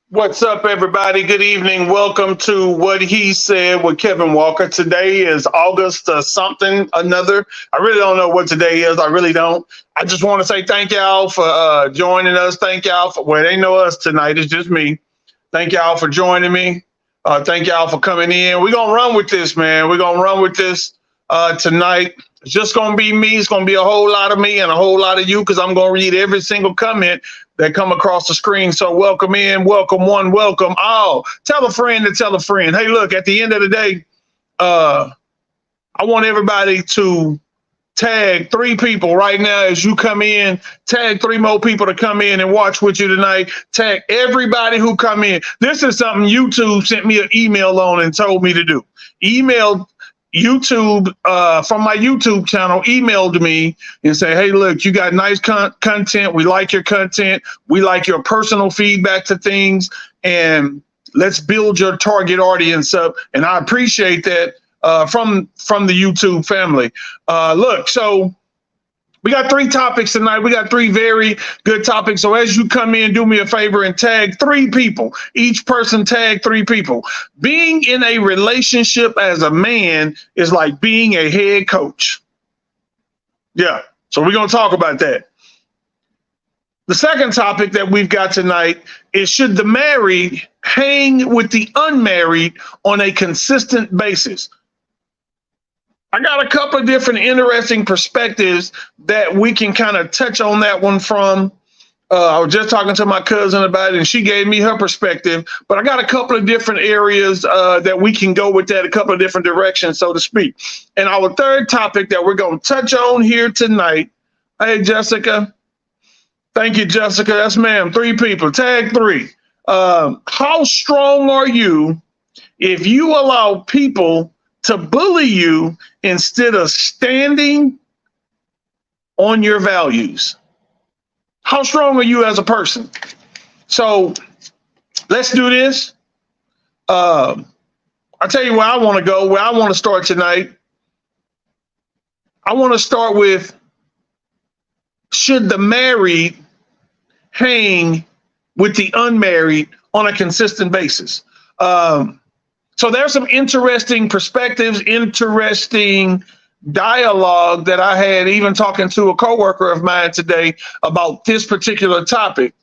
What's up, everybody? Good evening. Welcome to What He Said with Kevin Walker. Today is August something another. I really don't know what today is. I really don't. I just want to say thank y'all for joining us. Thank y'all for, well, they know us tonight. It's just me. Thank y'all for joining me. Thank y'all for coming in. We're going to run with this, man. We're going to run with this tonight. It's just going to be me. It's going to be a whole lot of me and a whole lot of you because I'm going to read every single comment that come across the screen. So welcome in, welcome one, welcome all. Tell a friend to tell a friend. Hey, look, at the end of the day, I want everybody to tag 3 people right now as you come in. Tag 3 more people to come in and watch with you tonight. Tag everybody who come in. This is something YouTube sent me an email on and told me to do. Email YouTube from my YouTube channel emailed me and say, hey, look, you got nice content. We like your content. We like your personal feedback to things. And let's build your target audience up. And I appreciate that from the YouTube family. Look, so we got 3 topics tonight. We got 3 very good topics. So as you come in, do me a favor and tag 3 people. Each person tag 3 people. Being in a relationship as a man is like being a head coach. Yeah. So we're going to talk about that. The second topic that we've got tonight is, should the married hang with the unmarried on a consistent basis? I got a couple of different interesting perspectives that we can kind of touch on that one from. I was just talking to my cousin about it, and she gave me her perspective. But I got a couple of different areas that we can go with that, a couple of different directions, so to speak. And our third topic that we're going to touch on here tonight. Hey, Jessica. Thank you, Jessica. That's ma'am. 3 people. Tag 3. How strong are you if you allow people to bully you instead of standing on your values? How strong are you as a person? So let's do this. I'll tell you where I want to go, where I want to start tonight. I want to start with, should the married hang with the unmarried on a consistent basis? So there's some interesting perspectives, interesting dialogue that I had, even talking to a coworker of mine today about this particular topic.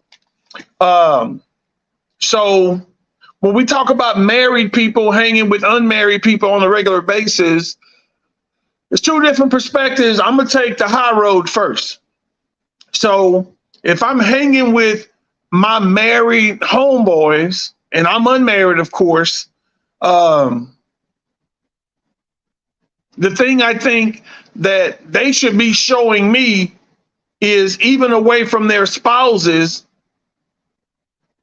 So when we talk about married people hanging with unmarried people on a regular basis, there's 2 different perspectives. I'm going to take the high road first. So if I'm hanging with my married homeboys, and I'm unmarried, of course, the thing I think that they should be showing me is, even away from their spouses,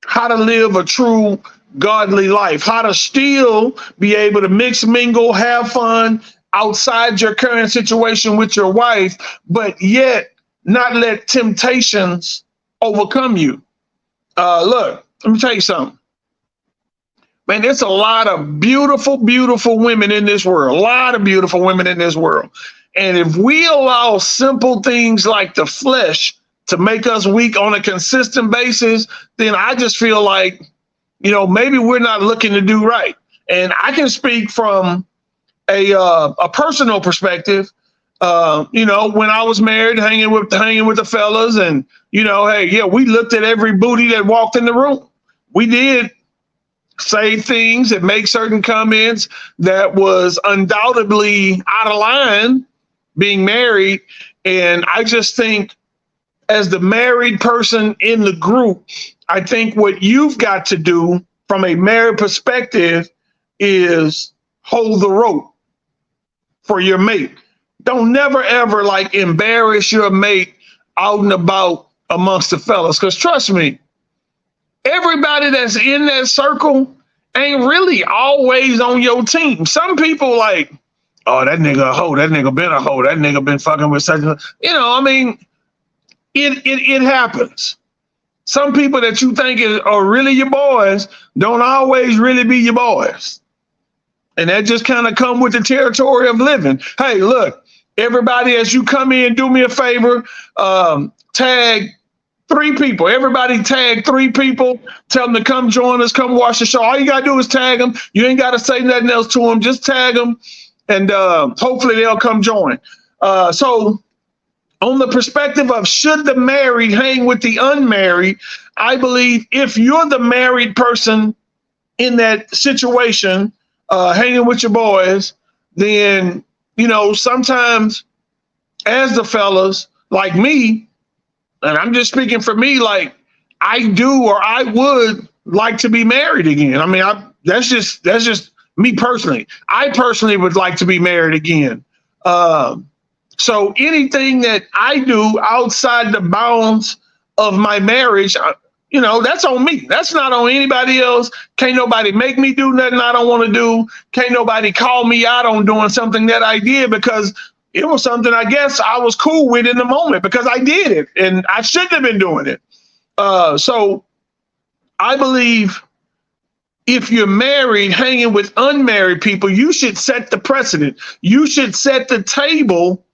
how to live a true godly life, how to still be able to mix, mingle, have fun outside your current situation with your wife, but yet not let temptations overcome you. Look, let me tell you something. Man, there's a lot of beautiful, beautiful women in this world, a lot of beautiful women in this world. And if we allow simple things like the flesh to make us weak on a consistent basis, then I just feel like, maybe we're not looking to do right. And I can speak from a personal perspective. When I was married, hanging with the fellas, and, hey, yeah, we looked at every booty that walked in the room. We did say things and make certain comments that was undoubtedly out of line being married. And I just think, as the married person in the group, I think what you've got to do from a married perspective is hold the rope for your mate. Don't never, ever embarrass your mate out and about amongst the fellas. Because trust me, everybody that's in that circle ain't really always on your team. Some people oh, that nigga a hoe, that nigga been a hoe, that nigga been fucking with such a, it happens. Some people that you think are really your boys don't always really be your boys. And that just kind of come with the territory of living. Hey, look, everybody, as you come in, do me a favor, tag 3 people. Everybody tag 3 people. Tell them to come join us. Come watch the show. All you got to do is tag them. You ain't got to say nothing else to them. Just tag them, and hopefully they'll come join. So on the perspective of should the married hang with the unmarried, I believe if you're the married person in that situation, hanging with your boys, then, sometimes as the fellas, like me, and I'm just speaking for me, like I do or I would like to be married again. I mean, that's just me personally. I personally would like to be married again. So anything that I do outside the bounds of my marriage, that's on me. That's not on anybody else. Can't nobody make me do nothing I don't want to do. Can't nobody call me out on doing something that I did because it was something I guess I was cool with in the moment because I did it and I shouldn't have been doing it. So I believe if you're married, hanging with unmarried people, you should set the precedent. You should set the table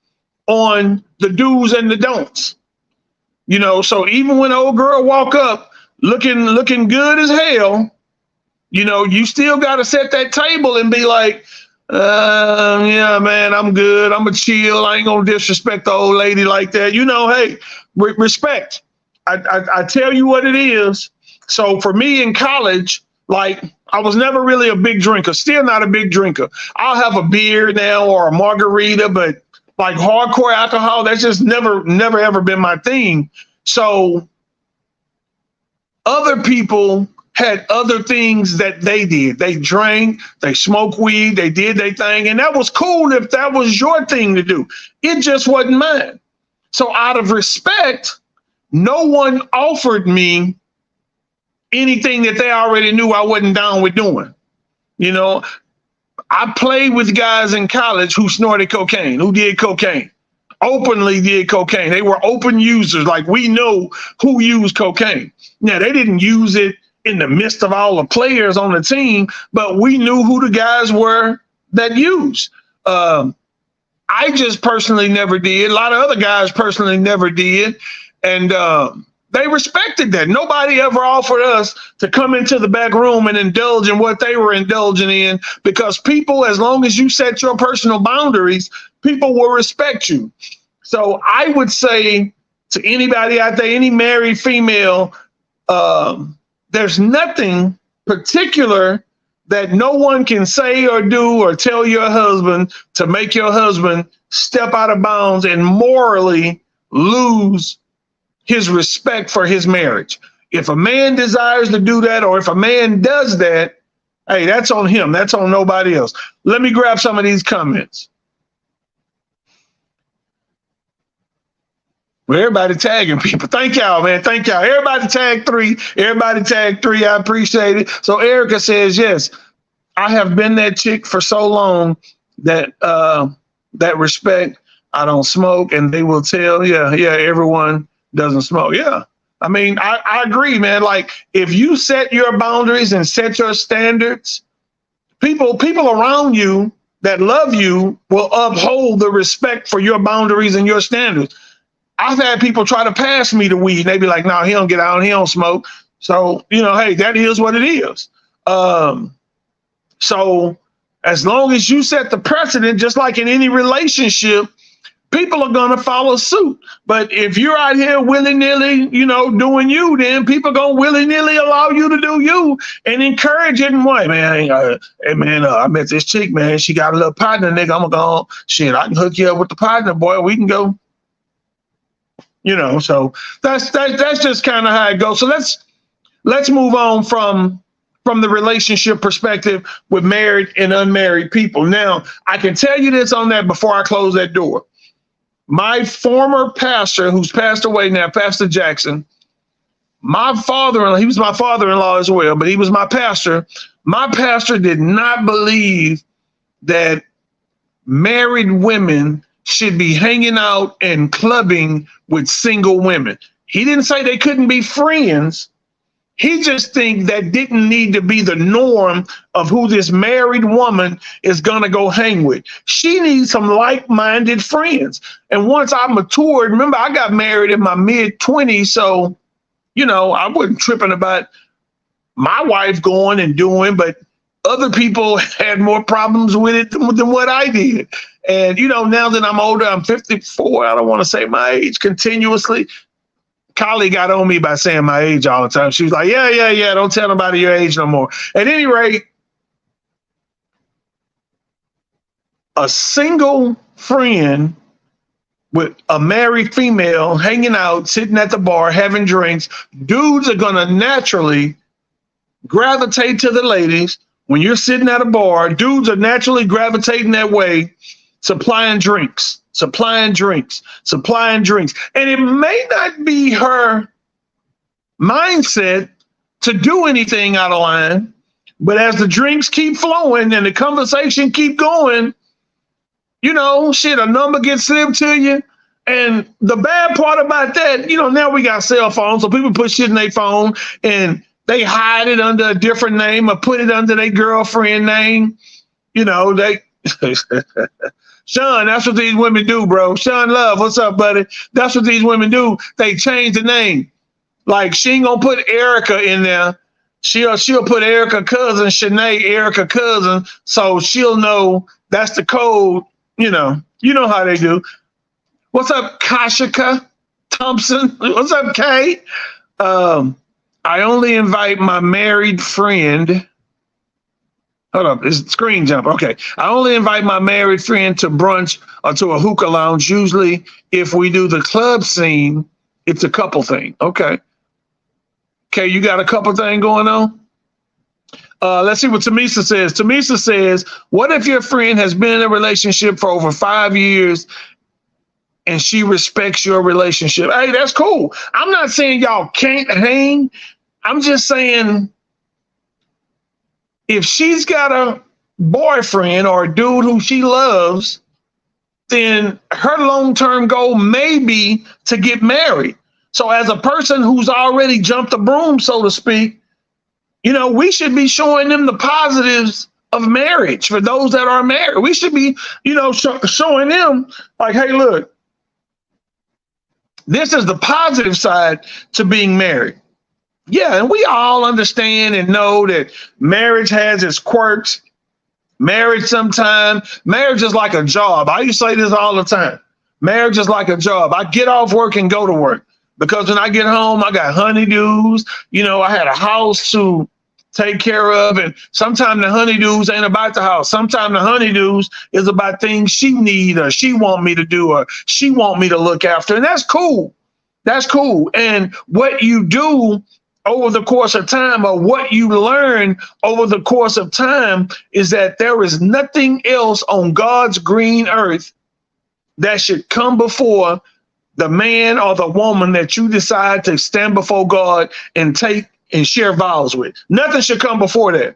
on the do's and the don'ts. So even when old girl walk up looking good as hell, you still got to set that table and be like, yeah, man, I'm good. I'm a chill. I ain't gonna disrespect the old lady like that. Hey, respect. I tell you what it is. So for me in college, like I was never really a big drinker, still not a big drinker. I'll have a beer now or a margarita, but like hardcore alcohol, that's just never ever been my thing. So other people had other things that they did. They drank, they smoked weed, they did their thing. And that was cool if that was your thing to do. It just wasn't mine. So out of respect, no one offered me anything that they already knew I wasn't down with doing. I played with guys in college who snorted cocaine, who did cocaine, openly did cocaine. They were open users. Like we know who used cocaine. Now, they didn't use it in the midst of all the players on the team, but we knew who the guys were that used. I just personally never did. A lot of other guys personally never did. And they respected that. Nobody ever offered us to come into the back room and indulge in what they were indulging in, because people, as long as you set your personal boundaries, people will respect you. So I would say to anybody out there, any married female, there's nothing particular that no one can say or do or tell your husband to make your husband step out of bounds and morally lose his respect for his marriage. If a man desires to do that, or if a man does that, hey, that's on him. That's on nobody else. Let me grab some of these comments. Well, everybody tagging people. Thank y'all, man. Thank y'all. Everybody tag 3. Everybody tag 3. I appreciate it. So Erica says, yes, I have been that chick for so long that that respect. I don't smoke, and they will tell, yeah, everyone doesn't smoke. Yeah. I mean, I agree, man. Like if you set your boundaries and set your standards, people around you that love you will uphold the respect for your boundaries and your standards. I've had people try to pass me the weed and they be like, no, he don't get out, he don't smoke. So, hey, that is what it is. So as long as you set the precedent, just like in any relationship, people are going to follow suit. But if you're out here willy-nilly, doing you, then people going to willy-nilly allow you to do you and encourage it. And what, man, hey, man, I met this chick, man. She got a little partner, nigga. I'm going to go, shit, I can hook you up with the partner, boy. We can go. So that's just kind of how it goes. So let's move on from the relationship perspective with married and unmarried people. Now, I can tell you this on that before I close that door. My former pastor, who's passed away now, Pastor Jackson, my father-in-law, he was my father-in-law as well, but he was my pastor. My pastor did not believe that married women should be hanging out and clubbing with single women. He didn't say they couldn't be friends. He just think that didn't need to be the norm of who this married woman is going to go hang with. She needs some like-minded friends. And once I matured, remember, I got married in my mid-20s, so I wasn't tripping about my wife going and doing, but other people had more problems with it than what I did. And, now that I'm older, I'm 54. I don't want to say my age continuously. Kylie got on me by saying my age all the time. She was like, yeah. Don't tell nobody your age no more. At any rate, a single friend with a married female hanging out, sitting at the bar, having drinks, dudes are going to naturally gravitate to the ladies. When you're sitting at a bar, dudes are naturally gravitating that way, supplying drinks. And it may not be her mindset to do anything out of line, but as the drinks keep flowing and the conversation keep going, a number gets slipped to you. And the bad part about that, now we got cell phones, so people put shit in their phone and they hide it under a different name or put it under their girlfriend name. They Sean, that's what these women do, bro. Sean Love, what's up, buddy? That's what these women do. They change the name. Like, she ain't gonna put Erica in there. She'll put Erica cousin, Shanae, Erica cousin, so she'll know that's the code. You know how they do. What's up, Kashika Thompson? What's up, Kay? I only invite my married friend. Hold up, it's screen jump. Okay. I only invite my married friend to brunch or to a hookah lounge. Usually, if we do the club scene, it's a couple thing. Okay. Okay, you got a couple thing going on? Let's see what Tamisa says. Tamisa says, what if your friend has been in a relationship for over 5 years and she respects your relationship? Hey, that's cool. I'm not saying y'all can't hang. I'm just saying, if she's got a boyfriend or a dude who she loves, then her long-term goal may be to get married. So as a person who's already jumped the broom, so to speak, we should be showing them the positives of marriage for those that are married. We should be, showing them like, hey, look, this is the positive side to being married. Yeah, and we all understand and know that marriage has its quirks. Marriage is like a job. I used to say this all the time. Marriage is like a job. I get off work and go to work because when I get home, I got honeydews. I had a house to take care of, and sometimes the honeydews ain't about the house. Sometimes the honeydews is about things she need or she want me to do or she want me to look after, and that's cool. That's cool. And what you do over the course of time, or what you learn over the course of time, is that there is nothing else on God's green earth that should come before the man or the woman that you decide to stand before God and take and share vows with. Nothing should come before that.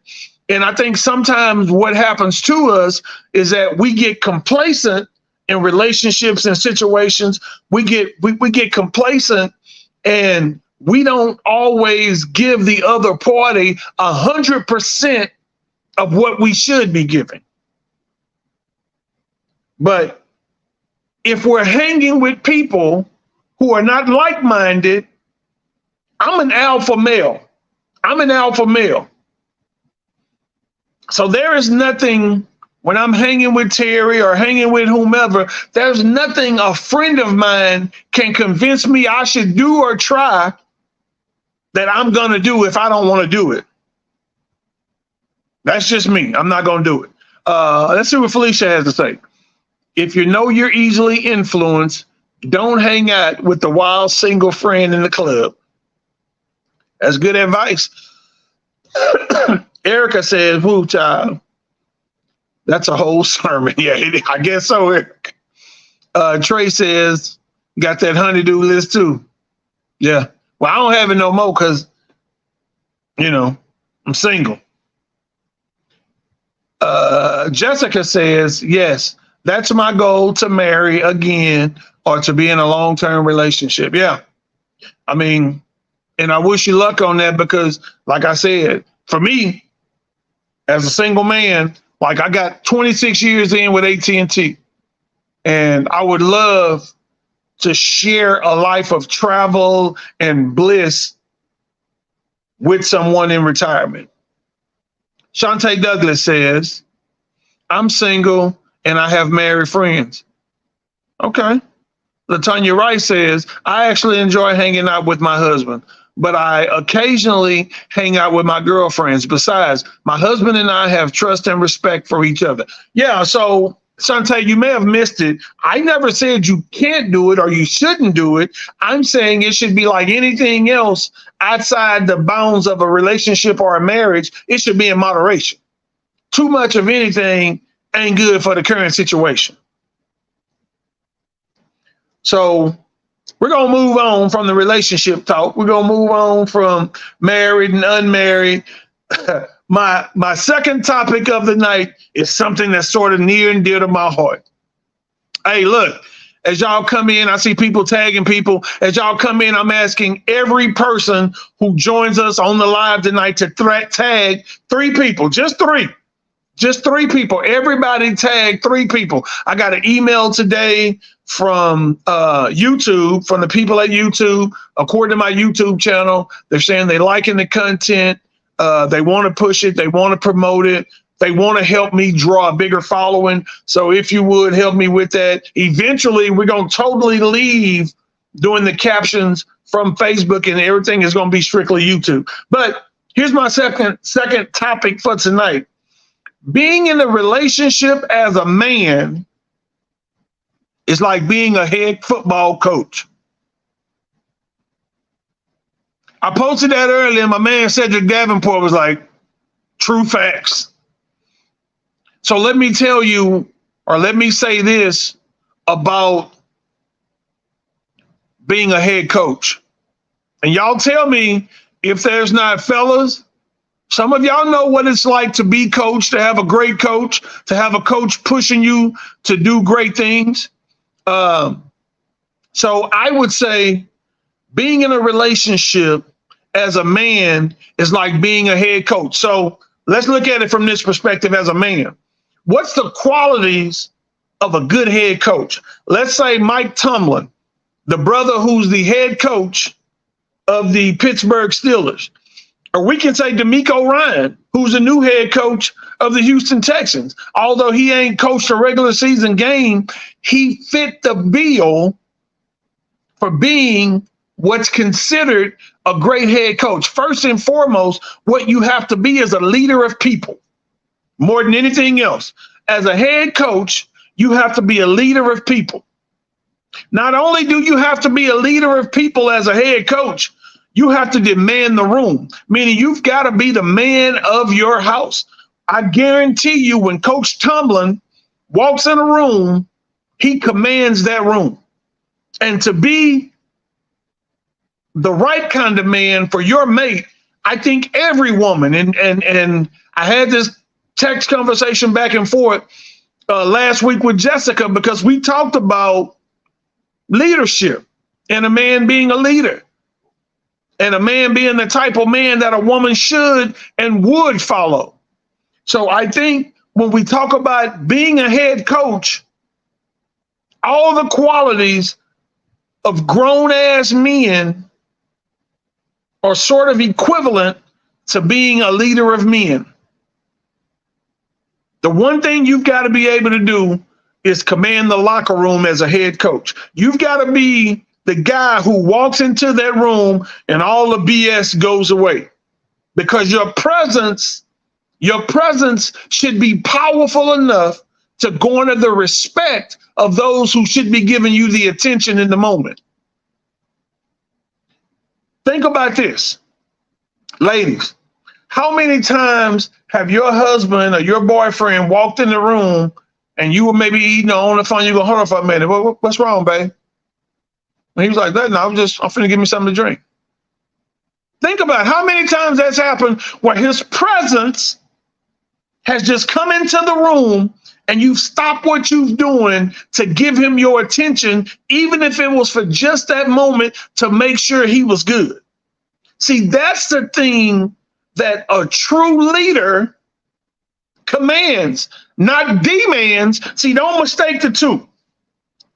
And I think sometimes what happens to us is that we get complacent in relationships and situations. We get complacent, and we don't always give the other party 100% of what we should be giving. But if we're hanging with people who are not like-minded, I'm an alpha male. So there is nothing, when I'm hanging with Terry or hanging with whomever, there's nothing a friend of mine can convince me I should do or try that I'm going to do if I don't want to do it. That's just me. I'm not going to do it. Let's see what Felicia has to say. If you know you're easily influenced, don't hang out with the wild single friend in the club. That's good advice. Erica says, woo, child. That's a whole sermon. Yeah, I guess so, Eric. Trey says, got that honeydew list too. Yeah. Well, I don't have it no more because, I'm single. Jessica says, yes, that's my goal, to marry again or to be in a long-term relationship. Yeah. I mean, and I wish you luck on that because, like I said, for me, as a single man, like I got 26 years in with AT&T, and I would love to share a life of travel and bliss with someone in retirement. Shantae Douglas says, I'm single and I have married friends. Okay. Latanya Rice says, I actually enjoy hanging out with my husband, but I occasionally hang out with my girlfriends. Besides, my husband and I have trust and respect for each other. Yeah, so Shantae, you may have missed it. I never said you can't do it or you shouldn't do it. I'm saying it should be like anything else outside the bounds of a relationship or a marriage. It should be in moderation. Too much of anything ain't good for the current situation. So we're going to move on from the relationship talk. We're going to move on from married and unmarried. My second topic of the night is something that's sort of near and dear to my heart. Hey, look, as y'all come in, I see people tagging people. As y'all come in, I'm asking every person who joins us on the live tonight to tag 3 people, just 3. Just 3 people. Everybody tag 3 people. I got an email today from YouTube, from the people at YouTube. According to my YouTube channel, they're saying they're liking the content. They want to push it. They want to promote it. They want to help me draw a bigger following. So if you would help me with that, eventually we're going to totally leave doing the captions from Facebook and everything is going to be strictly YouTube. But here's my second topic for tonight. Being in a relationship as a man is like being a head football coach. I posted that earlier, and my man Cedric Davenport was like, true facts. So let me tell you, or let me say this about being a head coach. And y'all tell me if there's not fellas. Some of y'all know what it's like to be coached, to have a great coach, to have a coach pushing you to do great things. So I would say being in a relationship as a man is like being a head coach. So let's look at it from this perspective as a man. What's the qualities of a good head coach? Let's say Mike Tomlin, the brother who's the head coach of the Pittsburgh Steelers. Or we can say DeMeco Ryan, who's the new head coach of the Houston Texans. Although he ain't coached a regular season game, he fit the bill for being what's considered a great head coach. First and foremost, what you have to be is a leader of people more than anything else. As a head coach, you have to be a leader of people. Not only do you have to be a leader of people as a head coach, you have to demand the room, meaning you've got to be the man of your house. I guarantee you when Coach Tomlin walks in a room, he commands that room. And to be the right kind of man for your mate, I think every woman, and I had this text conversation back and forth last week with Jessica because we talked about leadership and a man being a leader. And a man being the type of man that a woman should and would follow. So I think when we talk about being a head coach, all the qualities of grown-ass men are sort of equivalent to being a leader of men. The one thing you've got to be able to do is command the locker room as a head coach. You've got to be the guy who walks into that room and all the BS goes away, because your presence should be powerful enough to garner the respect of those who should be giving you the attention in the moment. Think about this, ladies. How many times have your husband or your boyfriend walked in the room and you were maybe eating on the phone? You go, hold on for a minute. What's wrong, babe? And he was like, that, no, I'm finna give me something to drink. Think about how many times that's happened where his presence has just come into the room and you've stopped what you're doing to give him your attention, even if it was for just that moment to make sure he was good. See, that's the thing that a true leader commands, not demands. See, don't mistake the two.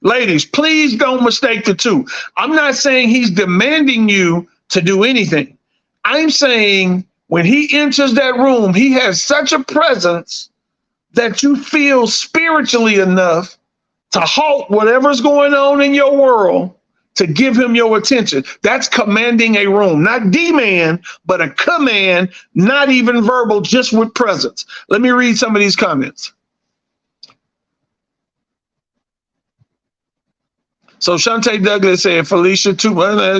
Ladies, please don't mistake the two. I'm not saying he's demanding you to do anything. I'm saying when he enters that room, he has such a presence that you feel spiritually enough to halt whatever's going on in your world to give him your attention. That's commanding a room, not demand, but a command, not even verbal, just with presence. Let me read some of these comments. So Shantae Douglas said, Felicia, too,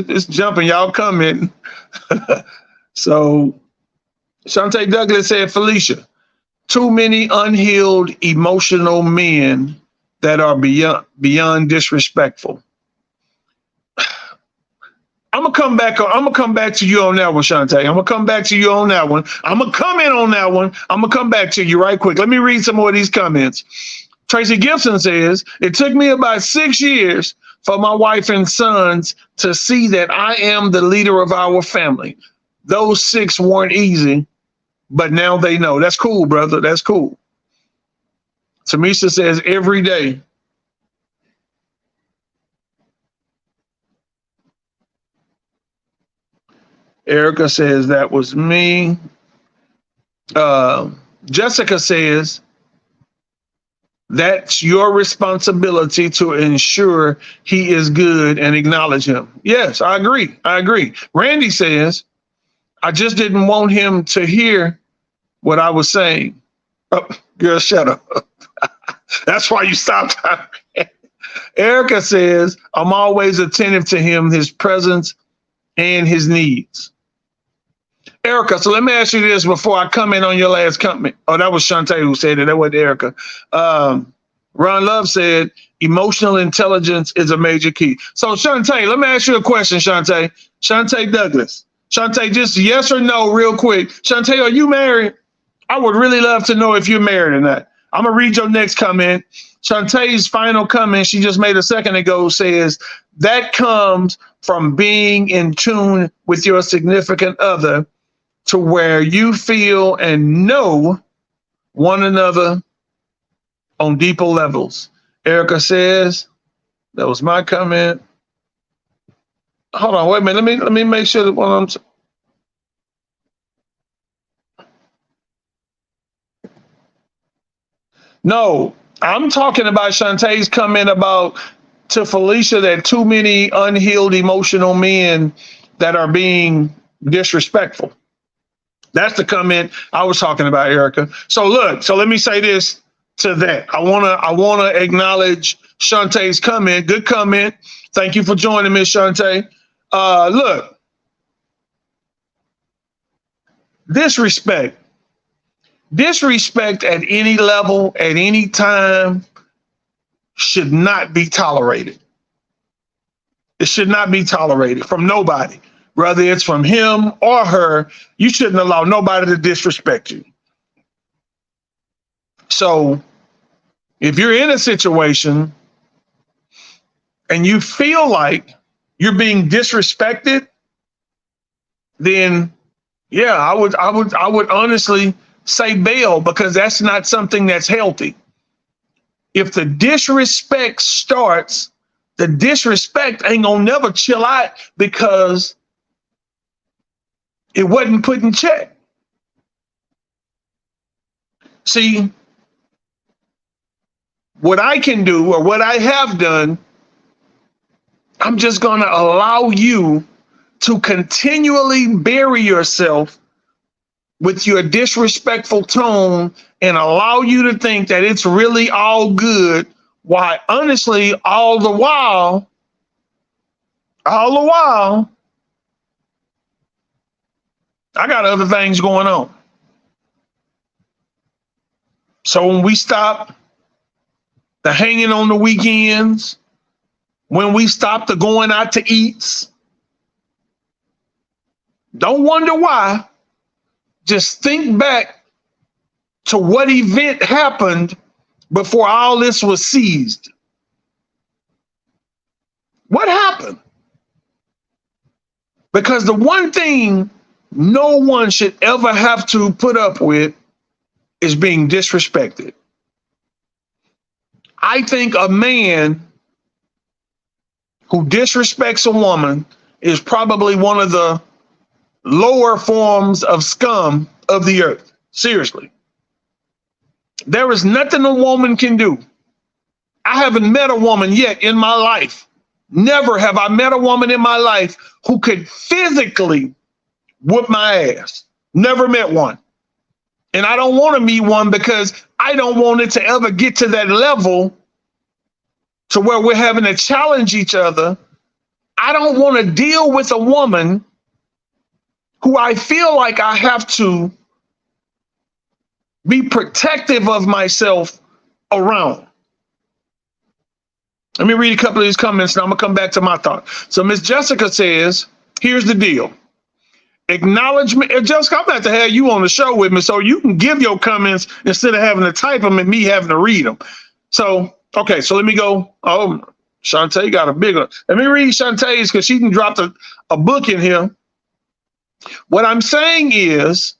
it's jumping, y'all commenting. So Shantae Douglas said, Felicia, too many unhealed emotional men that are beyond disrespectful. I'm gonna come back to you on that one, Shantae. I'm gonna come back to you on that one. I'm gonna comment on that one. I'm gonna come back to you right quick. Let me read some more of these comments. Tracy Gibson says, it took me about 6 years for my wife and sons to see that I am the leader of our family. Those 6 weren't easy, but now they know. That's cool, brother. That's cool. Tamisha says, every day. Erica says, that was me. Jessica says, that's your responsibility to ensure he is good and acknowledge him. Yes, I agree. I agree. Randy says, I just didn't want him to hear what I was saying. Oh, girl, shut up. That's why you stopped. Erica says, I'm always attentive to him, his presence, and his needs. Erica, so let me ask you this before I comment on your last comment. Oh, that was Shantae who said it. That wasn't Erica. Ron Love said, emotional intelligence is a major key. So Shantae, let me ask you a question, Shantae. Shantae Douglas. Shantae, just yes or no real quick. Shantae, are you married? I would really love to know if you're married or not. I'm going to read your next comment. Shantae's final comment she just made a second ago says, that comes from being in tune with your significant other to where you feel and know one another on deeper levels. Erica says, that was my comment. Hold on, wait a minute. Let me make sure that what I'm. No, I'm talking about Shantae's comment about to Felicia that too many unhealed emotional men that are being disrespectful. That's the comment I was talking about, Erica. So look, so let me say this to that. I wanna acknowledge Shantae's comment. Good comment. Thank you for joining me, Shantae. Look, disrespect at any level, at any time, should not be tolerated. It should not be tolerated from nobody. Whether it's from him or her, you shouldn't allow nobody to disrespect you. So if you're in a situation and you feel like you're being disrespected, then yeah, I would honestly say bail, because that's not something that's healthy. If the disrespect starts, the disrespect ain't gonna never chill out because it wasn't put in check. See, what I can do or what I have done, I'm just gonna allow you to continually bury yourself with your disrespectful tone and allow you to think that it's really all good, while honestly, all the while, I got other things going on. So when we stop the hanging on the weekends, when we stop the going out to eats, don't wonder why. Just think back to what event happened before all this was seized. What happened? Because the one thing no one should ever have to put up with is being disrespected. I think a man who disrespects a woman is probably one of the lower forms of scum of the earth. Seriously. There is nothing a woman can do. I haven't met a woman yet in my life. Never have I met a woman in my life who could physically whoop my ass. Never met one. And I don't want to meet one because I don't want it to ever get to that level to where we're having to challenge each other. I don't want to deal with a woman who I feel like I have to be protective of myself around. Let me read a couple of these comments and I'm going to come back to my thought. So Miss Jessica says, here's the deal. Acknowledgement. Jessica, I'm about to have you on the show with me so you can give your comments instead of having to type them and me having to read them. So, okay, so let me go. Oh, Shantae got a big one. Let me read Shantae's because she can drop a book in here. What I'm saying is,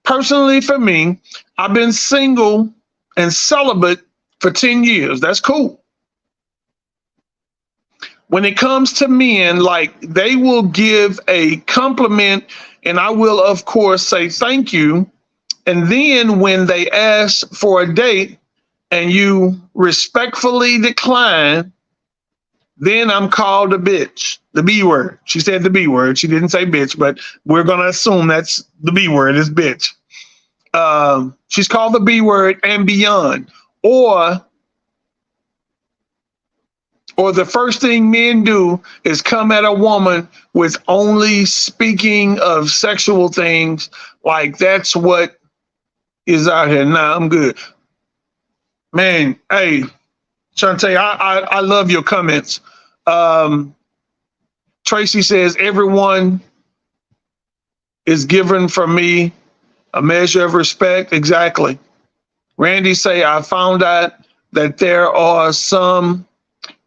personally for me, I've been single and celibate for 10 years. That's cool. When it comes to men, like they will give a compliment and I will, of course, say thank you. And then when they ask for a date and you respectfully decline, then I'm called a bitch, the B word. She said the B word. She didn't say bitch, but we're going to assume that's the B word is bitch. She's called the B word and beyond. Or the first thing men do is come at a woman with only speaking of sexual things, like that's what is out here. Nah, I'm good. Man, hey, Shantae, I love your comments. Tracy says, everyone is given from me a measure of respect. Exactly. Randy say, I found out that there are some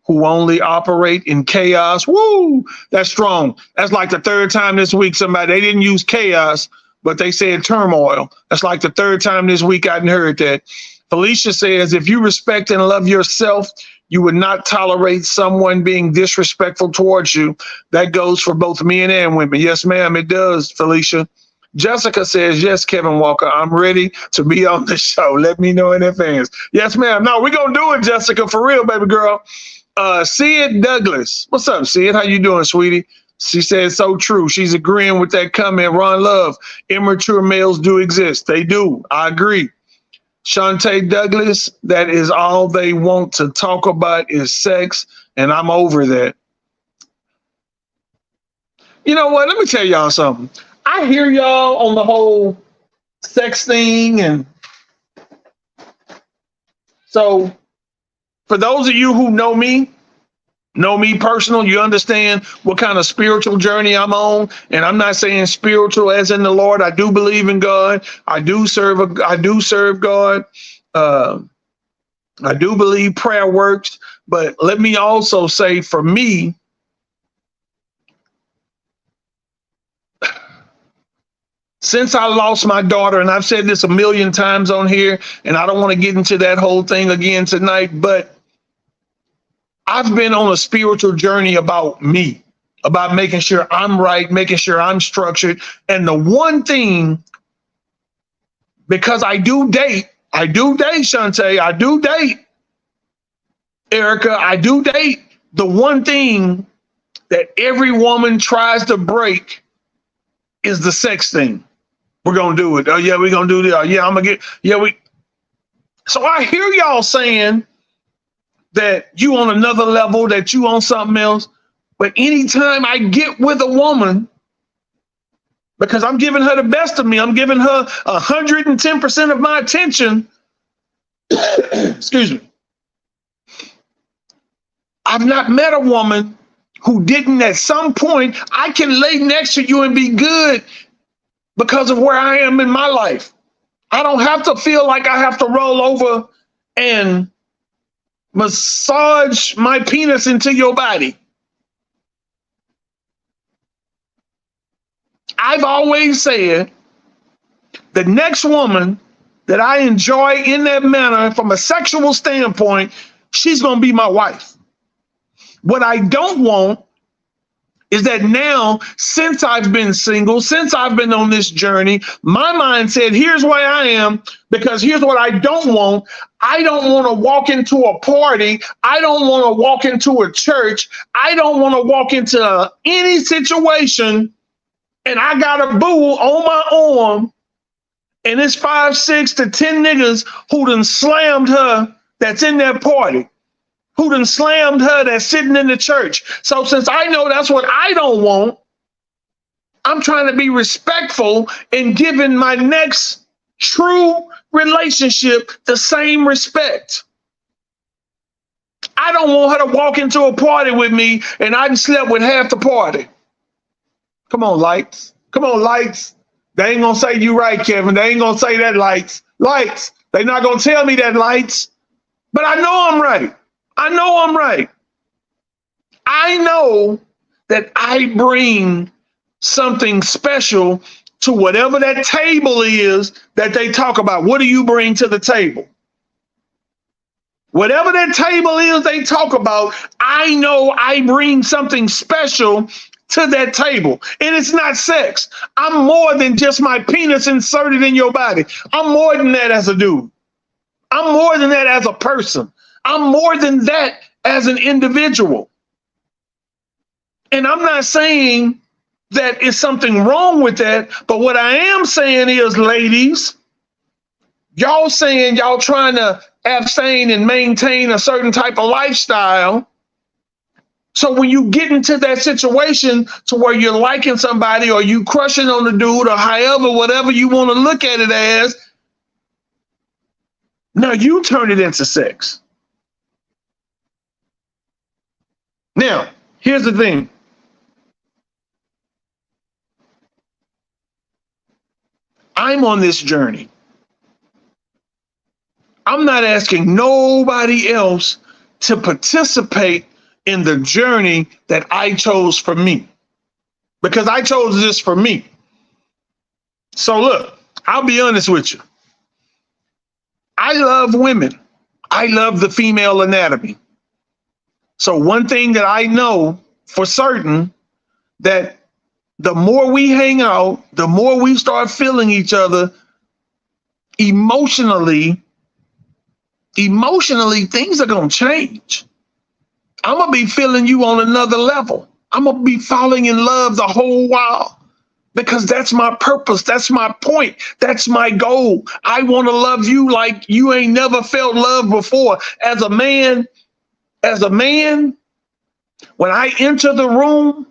who only operate in chaos. Woo, that's strong. That's like the third time this week they didn't use chaos, but they said turmoil. That's like the third time this week I heard that. Felicia says, if you respect and love yourself, you would not tolerate someone being disrespectful towards you. That goes for both men and women. Yes, ma'am, it does, Felicia. Jessica says, yes, Kevin Walker, I'm ready to be on the show. Let me know in advance. Yes, ma'am. No, we're going to do it, Jessica, for real, baby girl. Sid Douglas. What's up, Sid? How you doing, sweetie? She says, so true. She's agreeing with that comment. Ron Love, immature males do exist. They do. I agree. Shantae Douglas, that is all they want to talk about is sex, and I'm over that. You know what? Let me tell y'all something. I hear y'all on the whole sex thing, and so for those of you who know me personal, you understand what kind of spiritual journey I'm on. And I'm not saying spiritual as in the Lord. I do believe in God. I do serve God. I do believe prayer works. But let me also say, for me, since I lost my daughter, and I've said this a million times on here, and I don't want to get into that whole thing again tonight, but I've been on a spiritual journey about me, about making sure I'm right, making sure I'm structured. And the one thing, because I do date, Shantae, I do date, Erica, I do date. The one thing that every woman tries to break is the sex thing. We're going to do it. Oh, yeah, we're going to do this. Oh, yeah, I'm going to get, So I hear y'all saying that you on another level, that you on something else. But anytime I get with a woman, because I'm giving her the best of me, I'm giving her 110% of my attention, excuse me, I've not met a woman who didn't at some point, I can lay next to you and be good because of where I am in my life. I don't have to feel like I have to roll over and massage my penis into your body. I've always said the next woman that I enjoy in that manner from a sexual standpoint, she's going to be my wife. What I don't want is that now, since I've been single, since I've been on this journey, my mind said, here's where I am, because here's what I don't want. I don't want to walk into a party. I don't want to walk into a church. I don't want to walk into any situation and I got a boo on my arm and it's 5, 6 to 10 niggas who done slammed her that's in that party, who done slammed her that's sitting in the church. So since I know that's what I don't want, I'm trying to be respectful and giving my next true relationship the same respect. I don't want her to walk into a party with me and I done slept with half the party. Come on, lights. Come on, lights. They ain't gonna say you right, Kevin. They ain't gonna say that, lights. Lights. They not gonna tell me that, lights. But I know I'm right. I know I'm right. I know that I bring something special to whatever that table is that they talk about. What do you bring to the table? Whatever that table is they talk about, I know I bring something special to that table. And it's not sex. I'm more than just my penis inserted in your body. I'm more than that as a dude. I'm more than that as a person. I'm more than that as an individual. And I'm not saying that it's something wrong with that, but what I am saying is, ladies, y'all saying y'all trying to abstain and maintain a certain type of lifestyle. So when you get into that situation to where you're liking somebody or you crushing on the dude or however, whatever you want to look at it as, now you turn it into sex. Now, here's the thing. I'm on this journey. I'm not asking nobody else to participate in the journey that I chose for me, because I chose this for me. So look, I'll be honest with you. I love women. I love the female anatomy. So one thing that I know for certain, that the more we hang out, the more we start feeling each other emotionally, things are going to change. I'm going to be feeling you on another level. I'm going to be falling in love the whole while, because that's my purpose. That's my point. That's my goal. I want to love you like you ain't never felt love before. As a man, when I enter the room,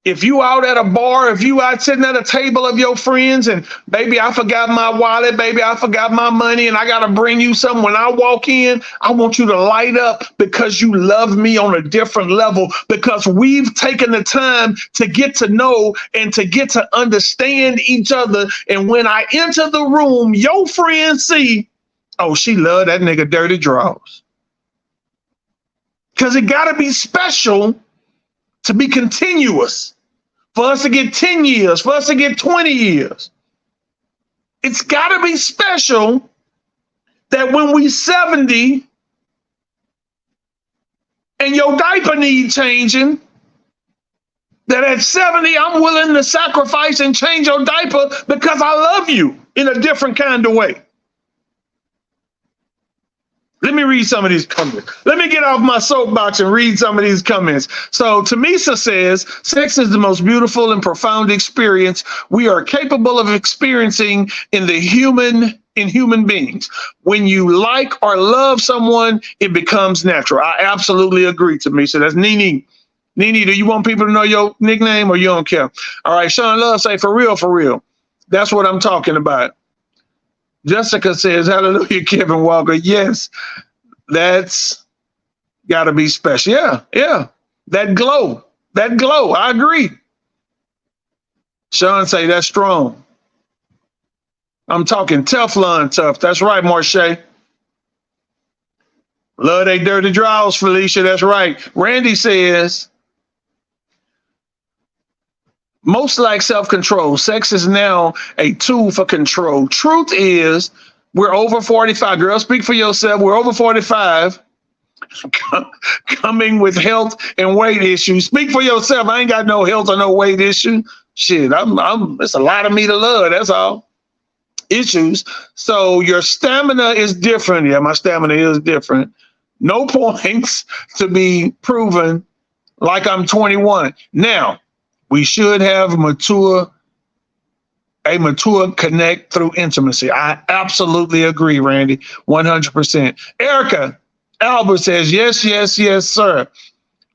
if you out at a bar, if you out sitting at a table of your friends and baby, I forgot my wallet, baby, I forgot my money and I got to bring you something. When I walk in, I want you to light up because you love me on a different level, because we've taken the time to get to know and to get to understand each other. And when I enter the room, your friends see, oh, she love that nigga dirty draws. Because it got to be special to be continuous. For us to get 10 years, for us to get 20 years. It's got to be special that when we 70 and your diaper need changing, that at 70, I'm willing to sacrifice and change your diaper because I love you in a different kind of way. Let me read some of these comments. Let me get off my soapbox and read some of these comments. So Tamisa says, sex is the most beautiful and profound experience we are capable of experiencing in human beings. When you like or love someone, it becomes natural. I absolutely agree, Tamisa. That's Nene. Nene, do you want people to know your nickname or you don't care? All right, Sean Love say, for real, for real. That's what I'm talking about. Jessica says, hallelujah, Kevin Walker. Yes, that's got to be special. Yeah. That glow. I agree. Sean say, that's strong. I'm talking Teflon tough. That's right, Marche. Love they dirty draws, Felicia. That's right. Randy says, most like self-control. Sex is now a tool for control. Truth is, we're over 45. Girl, speak for yourself. We're over 45. coming with health and weight issues. Speak for yourself. I ain't got no health or no weight issue. Shit, it's a lot of me to love. That's all. Issues. So your stamina is different. Yeah, my stamina is different. No points to be proven like I'm 21. Now, we should have a mature connect through intimacy. I absolutely agree, Randy. 100%. Erica Albert says, yes, yes, yes, sir.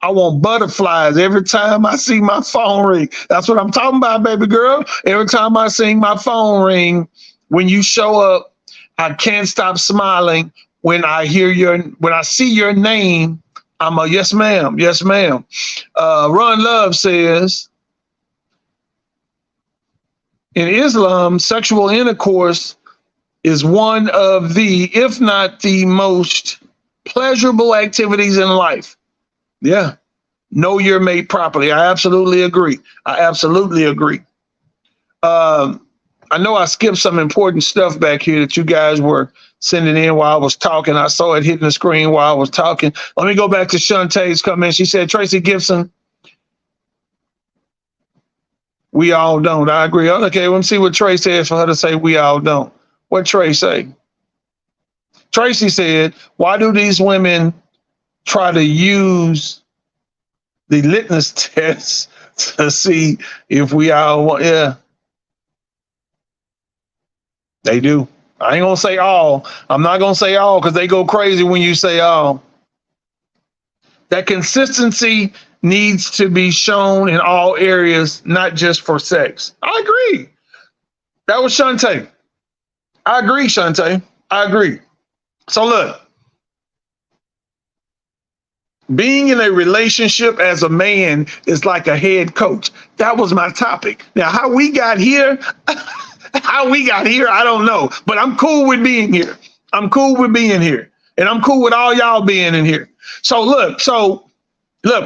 I want butterflies every time I see my phone ring. That's what I'm talking about, baby girl. Every time I see my phone ring, when you show up, I can't stop smiling. When I see your name, I'm a yes, ma'am. Yes, ma'am. Run Love says, in Islam, sexual intercourse is one of the, if not the most pleasurable activities in life. Yeah. Know your mate properly. I absolutely agree. I know I skipped some important stuff back here that you guys were sending in while I was talking. I saw it hitting the screen while I was talking. Let me go back to Shantae's comment. She said, Tracy Gibson, we all don't. I agree. Okay, let me see what Trey says for her to say we all don't. What Trey say? Tracy said, why do these women try to use the litmus test to see if we all want? Yeah. They do. I ain't gonna say all. I'm not gonna say all because they go crazy when you say all. That consistency needs to be shown in all areas, not just for sex. I agree. That was Shantae. I agree, Shantae. I agree. So look, being in a relationship as a man is like a head coach. That was my topic. Now, how we got here, I don't know, but I'm cool with being here. And I'm cool with all y'all being in here. So look,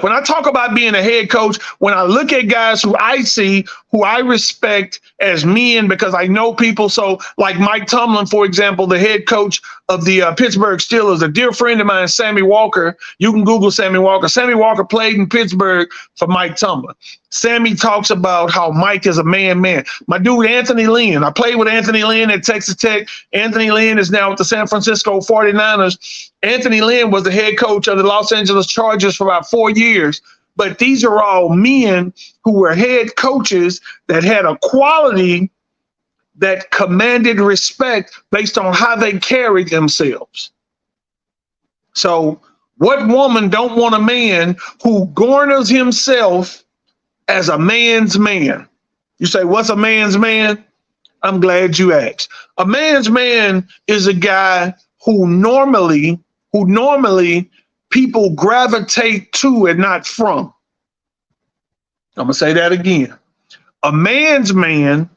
when I talk about being a head coach, when I look at guys who I respect as men, because I know people. So like Mike Tomlin, for example, the head coach of the Pittsburgh Steelers, a dear friend of mine, Sammy Walker. You can Google Sammy Walker. Sammy Walker played in Pittsburgh for Mike Tomlin. Sammy talks about how Mike is a man. My dude, Anthony Lynn. I played with Anthony Lynn at Texas Tech. Anthony Lynn is now with the San Francisco 49ers. Anthony Lynn was the head coach of the Los Angeles Chargers for about 4 years. But these are all men who were head coaches that had a quality that commanded respect based on how they carried themselves. So what woman don't want a man who garners himself as a man's man? You say, what's a man's man? I'm glad you asked. A man's man is a guy who normally people gravitate to and not from. I'm gonna say that again. A man's man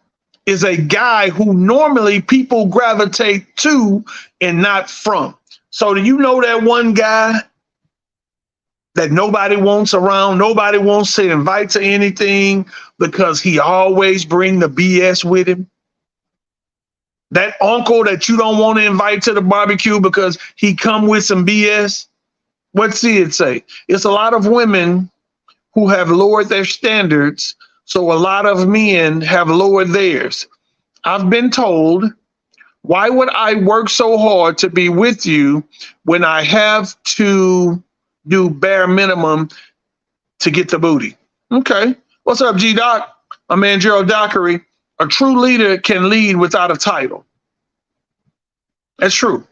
is a guy who normally people gravitate to and not from. So do you know that one guy that nobody wants around, nobody wants to invite to anything because he always bring the BS with him? That uncle that you don't want to invite to the barbecue because he come with some BS? What's it say? It's a lot of women who have lowered their standards, so a lot of men have lowered theirs. I've been told, why would I work so hard to be with you when I have to do bare minimum to get the booty? Okay. What's up, G-Doc? My man, Gerald Dockery. A true leader can lead without a title. That's true.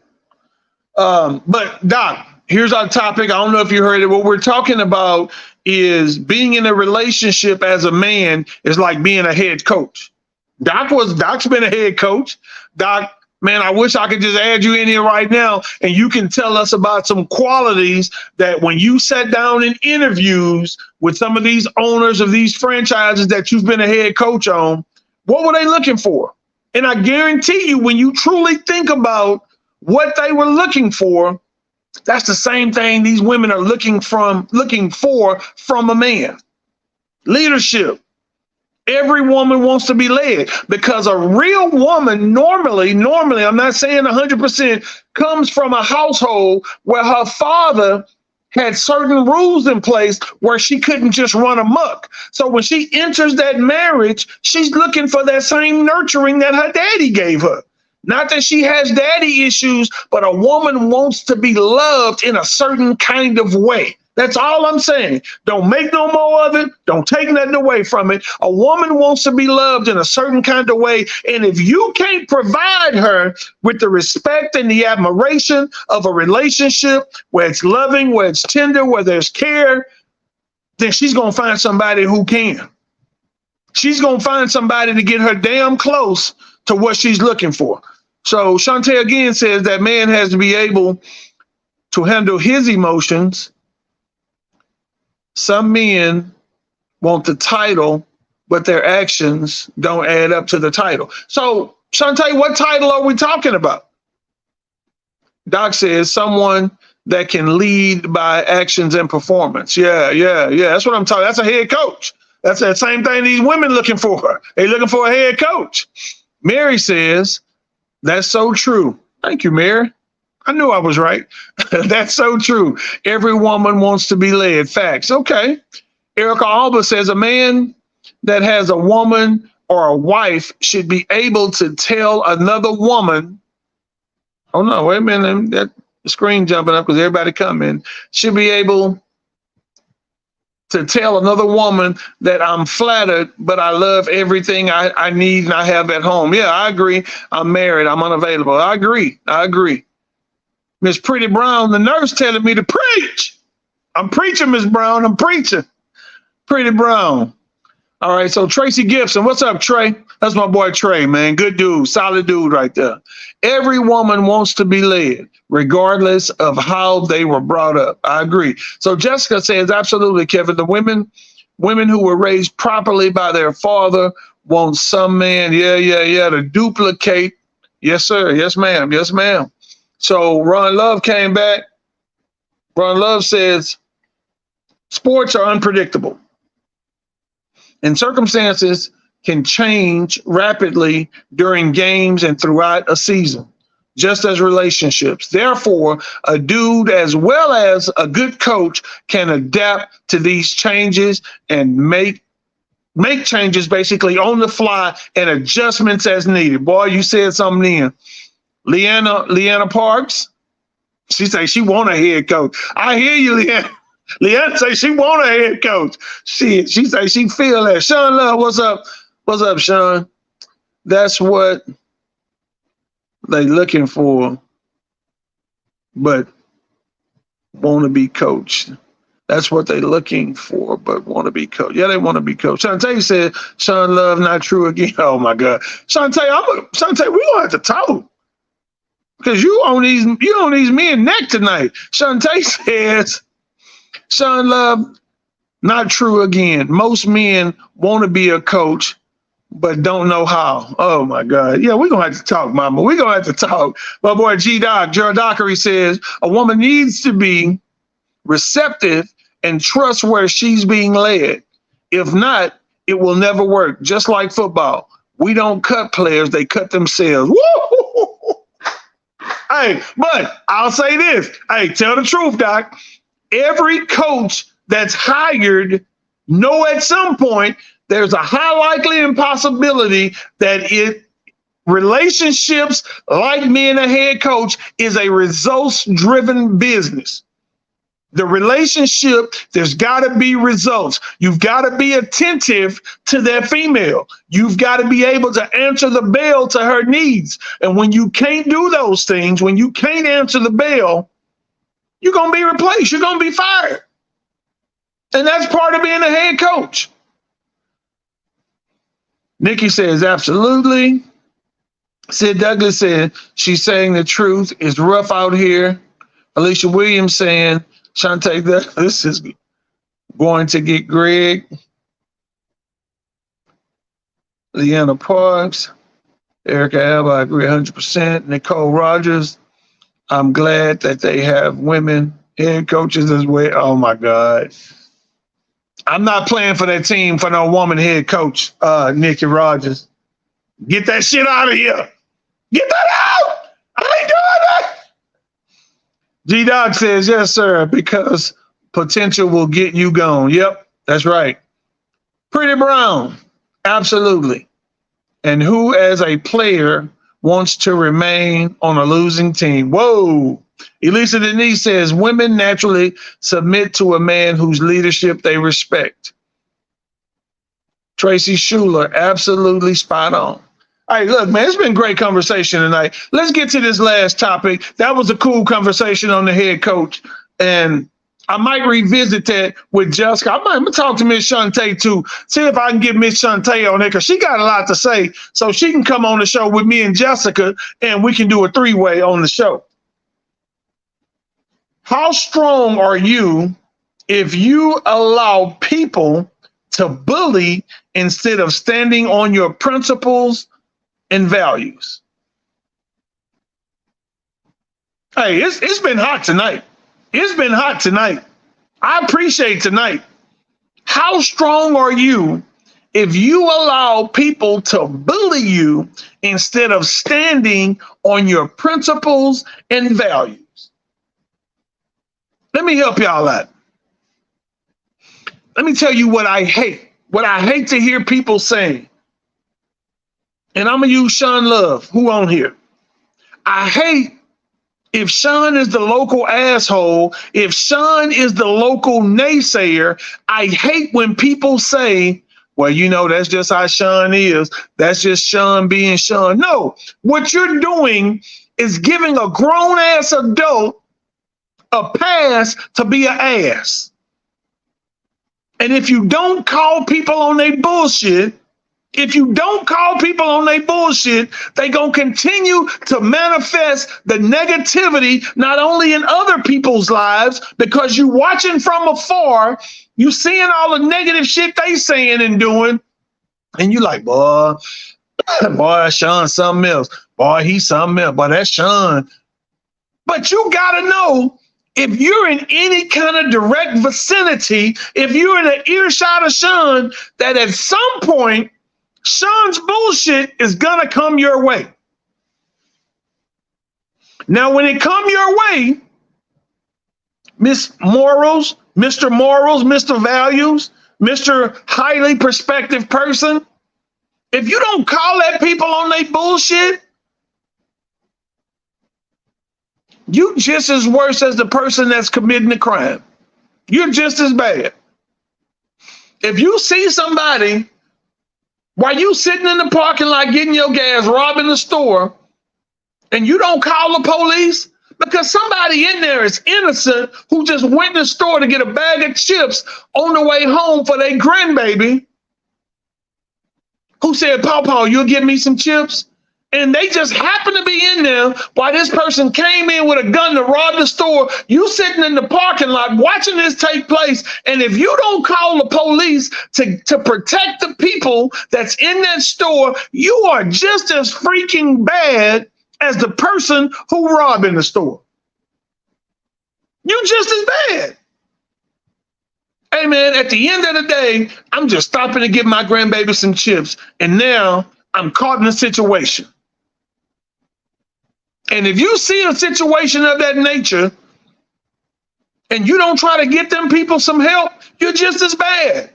But Doc, here's our topic. I don't know if you heard it. What we're talking about is being in a relationship as a man is like being a head coach. Doc's been a head coach. Doc, man, I wish I could just add you in here right now and you can tell us about some qualities that when you sat down in interviews with some of these owners of these franchises that you've been a head coach on, what were they looking for? And I guarantee you, when you truly think about what they were looking for, that's the same thing these women are looking for from a man. Leadership, Every woman wants to be led because a real woman normally, I'm not saying 100%, comes from a household where her father had certain rules in place where she couldn't just run amok. So when she enters that marriage, she's looking for that same nurturing that her daddy gave her. Not that she has daddy issues, but a woman wants to be loved in a certain kind of way. That's all I'm saying. Don't make no more of it. Don't take nothing away from it. A woman wants to be loved in a certain kind of way. And if you can't provide her with the respect and the admiration of a relationship where it's loving, where it's tender, where there's care, then she's going to find somebody who can. She's going to find somebody to get her damn close to what she's looking for. So Shantae again says that man has to be able to handle his emotions. Some men want the title, but their actions don't add up to the title. So, Shantae, what title are we talking about? Doc says someone that can lead by actions and performance. Yeah. That's what I'm talking. That's a head coach. That's the same thing these women looking for. They're looking for a head coach. Mary says, that's so true. Thank you, Mary. I knew I was right. That's so true. Every woman wants to be led. Facts. Okay. Erica Alba says a man that has a woman or a wife should be able to tell another woman. Oh no, wait a minute. That screen jumping up because everybody coming. Should be able to tell another woman that I'm flattered, but I love everything I need and I have at home. Yeah, I agree. I'm married. I'm unavailable. I agree. Miss Pretty Brown, the nurse, telling me to preach. I'm preaching, Miss Brown. I'm preaching. Pretty Brown. All right, so Tracy Gibson. What's up, Trey? That's my boy Trey, man. Good dude. Solid dude right there. Every woman wants to be led, regardless of how they were brought up. I agree. So Jessica says, absolutely, Kevin. The women who were raised properly by their father want some man, to duplicate. Yes, sir. Yes, ma'am. Yes, ma'am. So Ron Love came back. Ron Love says, sports are unpredictable and circumstances can change rapidly during games and throughout a season, just as relationships. Therefore, a dude as well as a good coach can adapt to these changes and make changes basically on the fly and adjustments as needed. Boy, you said something then. Leanna Parks, she say she want a head coach. I hear you, Leanna. Leanna say she want a head coach. She say she feel that. Sean Love, what's up? What's up, Sean? That's what they looking for, but want to be coached. That's what they looking for, but want to be coached. Yeah, they want to be coached. Shantae said, Sean Love, not true again. Oh my God. Shantae, we gonna have to talk. Because you on these men neck tonight. Shantae says, Sean Love, not true again. Most men want to be a coach, but don't know how. Oh my God. Yeah, we're gonna have to talk, mama. We're gonna have to talk. My boy Gerald Dockery says a woman needs to be receptive and trust where she's being led. If not, it will never work. Just like football. We don't cut players, they cut themselves. Woo! Hey, but I'll say this. Hey, tell the truth, Doc. Every coach that's hired know at some point there's a high likely impossibility that relationships like being a head coach is a results-driven business. The relationship, there's got to be results. You've got to be attentive to that female. You've got to be able to answer the bell to her needs. And when you can't do those things, when you can't answer the bell, you're going to be replaced. You're going to be fired. And that's part of being a head coach. Nikki says, absolutely. Sid Douglas said, she's saying the truth. It's rough out here. Alicia Williams saying, Shantae, this is going to get Greg. Leanna Parks, Erica Alba, I agree 100%. Nicole Rogers, I'm glad that they have women head coaches as well. Oh my God. I'm not playing for that team for no woman head coach, Nikki Rogers. Get that shit out of here. Get that out. I ain't doing it. G-Dog says, yes, sir, because potential will get you gone. Yep, that's right. Pretty Brown, absolutely. And who, as a player, wants to remain on a losing team? Whoa. Elisa Denise says, women naturally submit to a man whose leadership they respect. Tracy Schuler, absolutely spot on. All right, look, man, it's been great conversation tonight. Let's get to this last topic. That was a cool conversation on the head coach. And I might revisit that with Jessica. I'm going to talk to Miss Shantae too. See if I can get Miss Shantae on there because she got a lot to say. So she can come on the show with me and Jessica and we can do a three-way on the show. How strong are you if you allow people to bully instead of standing on your principles and values? Hey, it's been hot tonight. It's been hot tonight. I appreciate tonight. How strong are you if you allow people to bully you instead of standing on your principles and values? Let me help y'all out. Let me tell you what I hate. What I hate to hear people saying. And I'm going to use Sean Love, who on here. I hate if Sean is the local asshole, if Sean is the local naysayer. I hate when people say, well, you know, that's just how Sean is. That's just Sean being Sean. No, what you're doing is giving a grown ass adult a pass to be an ass. And if you don't call people on their bullshit, they gonna continue to manifest the negativity, not only in other people's lives, because you watching from afar, you seeing all the negative shit they saying and doing, and you like, boy, Sean something else. Boy, he's something else. Boy, that's Sean. But you gotta know, if you're in any kind of direct vicinity, if you're in an earshot of Sean, that at some point, Sean's bullshit is gonna come your way. Now, when it come your way, Miss Morals, Mr. Values, Mr. Highly Perspective person, if you don't call that people on their bullshit, you just as worse as the person that's committing the crime. You're just as bad. If you see somebody while you sitting in the parking lot getting your gas, robbing the store, and you don't call the police because somebody in there is innocent who just went to the store to get a bag of chips on the way home for their grandbaby, who said, Paw, you'll give me some chips? And they just happen to be in there while this person came in with a gun to rob the store. You sitting in the parking lot watching this take place. And if you don't call the police to protect the people that's in that store, you are just as freaking bad as the person who robbed in the store. You just as bad. Hey man, at the end of the day, I'm just stopping to give my grandbaby some chips. And now I'm caught in a situation. And if you see a situation of that nature and you don't try to get them people some help, you're just as bad.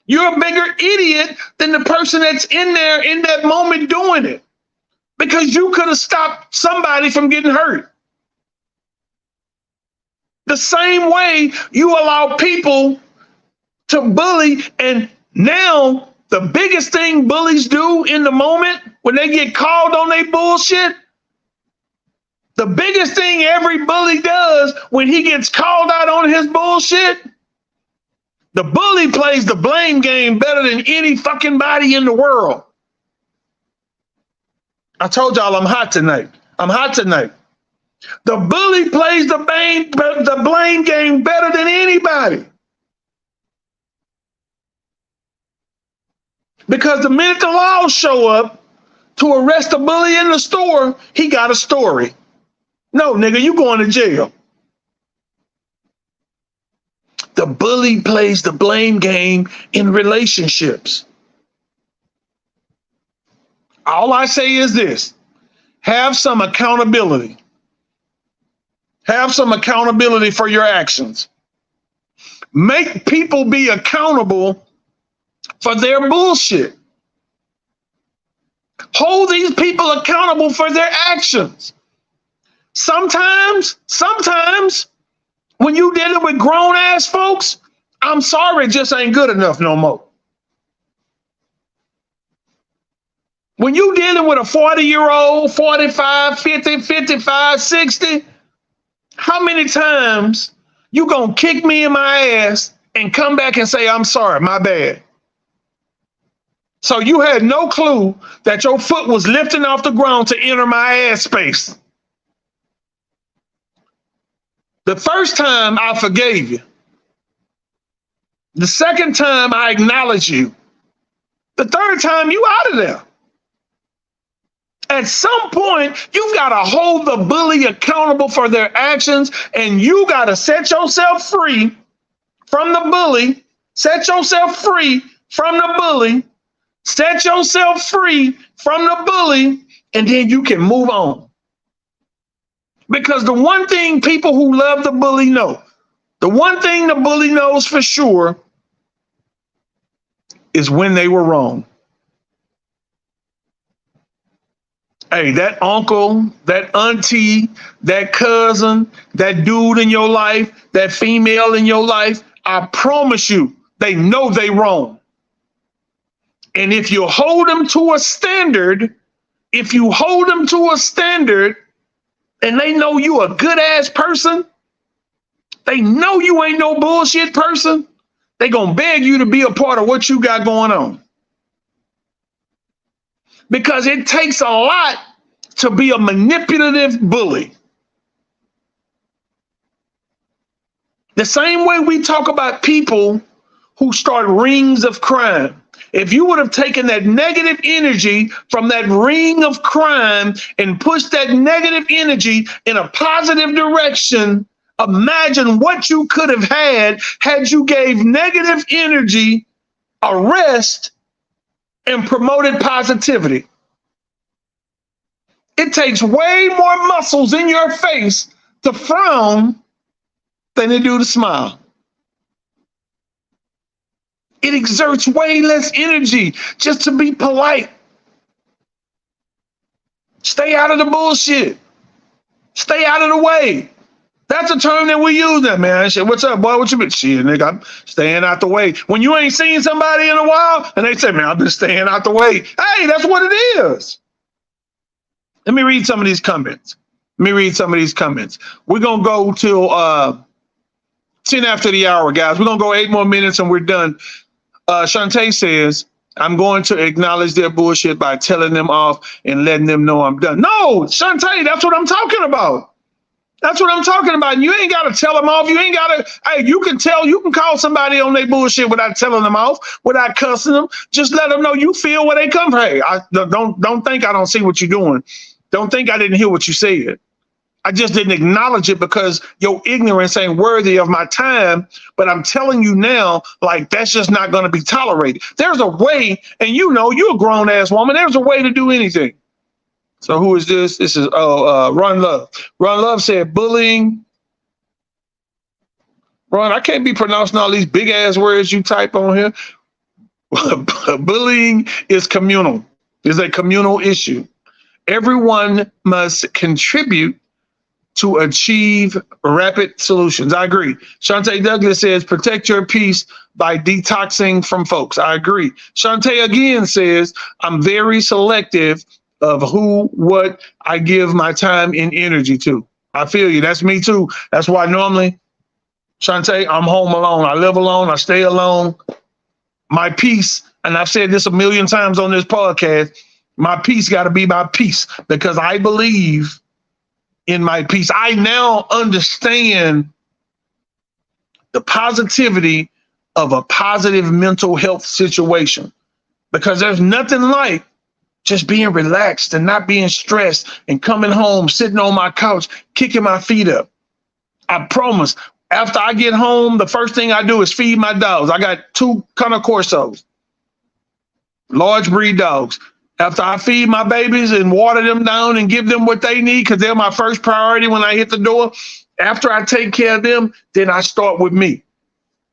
You're a bigger idiot than the person that's in there in that moment doing it, because you could have stopped somebody from getting hurt. The same way you allow people to bully, and now the biggest thing bullies do in the moment when they get called on their bullshit, the biggest thing every bully does when he gets called out on his bullshit, the bully plays the blame game better than any fucking body in the world. I told y'all I'm hot tonight. The bully plays the blame game better than anybody. Because the minute the laws show up to arrest a bully in the store, he got a story. No, nigga, you going to jail. The bully plays the blame game in relationships. All I say is this: have some accountability. Have some accountability for your actions. Make people be accountable for their bullshit. Hold these people accountable for their actions. Sometimes, when you dealing with grown ass folks, I'm sorry, it just ain't good enough no more. When you dealing with a 40-year-old, 45, 50, 55, 60, how many times you gonna kick me in my ass and come back and say, I'm sorry, my bad? So you had no clue that your foot was lifting off the ground to enter my ass space. The first time I forgave you. The second time I acknowledged you. The third time you out of there. At some point, you've got to hold the bully accountable for their actions, and you got to set yourself free from the bully. Set yourself free from the bully. Set yourself free from the bully, and then you can move on. Because the one thing people who love the bully know, the one thing the bully knows for sure is when they were wrong. Hey, that uncle, that auntie, that cousin, that dude in your life, that female in your life, I promise you, they know they wrong. And if you hold them to a standard, and they know you a good ass person, they know you ain't no bullshit person, they gonna beg you to be a part of what you got going on. Because it takes a lot to be a manipulative bully. The same way we talk about people who start rings of crime. If you would have taken that negative energy from that ring of crime and pushed that negative energy in a positive direction, imagine what you could have had you gave negative energy a rest and promoted positivity. It takes way more muscles in your face to frown than they do to smile. It exerts way less energy just to be polite. Stay out of the bullshit. Stay out of the way. That's a term that we use now, man. Shit, what's up, boy? What you been? Shit, nigga, I'm staying out the way. When you ain't seen somebody in a while and they say, man, I've been staying out the way. Hey, that's what it is. Let me read some of these comments. We're going to go till 10 after the hour, guys. We're going to go 8 more minutes and we're done. Shantae says, I'm going to acknowledge their bullshit by telling them off and letting them know I'm done. No, Shantae, that's what I'm talking about. That's what I'm talking about. You ain't got to tell them off. You ain't got to. Hey, you can call somebody on their bullshit without telling them off, without cussing them. Just let them know you feel where they come from. Hey, don't think I don't see what you're doing. Don't think I didn't hear what you said. I just didn't acknowledge it because your ignorance ain't worthy of my time. But I'm telling you now, like, that's just not going to be tolerated. There's a way, and you're a grown ass woman. There's a way to do anything. So who is this? This is Run Love. Run Love said bullying. Ron, I can't be pronouncing all these big ass words you type on here. Bullying is communal. Is a communal issue. Everyone must contribute to achieve rapid solutions. I agree. Shantae Douglas says, protect your peace by detoxing from folks. I agree. Shantae again says, I'm very selective of what I give my time and energy to. I feel you. That's me too. That's why normally, Shantae, I'm home alone. I live alone. I stay alone. My peace, and I've said this a million times on this podcast, my peace got to be my peace because I believe in my peace. I now understand the positivity of a positive mental health situation because there's nothing like just being relaxed and not being stressed and coming home, sitting on my couch, kicking my feet up. I promise, After I get home, the first thing I do is feed my dogs. I got 2 Cane Corsos, large breed dogs. After I feed my babies and water them down and give them what they need, because they're my first priority when I hit the door, after I take care of them, then I start with me.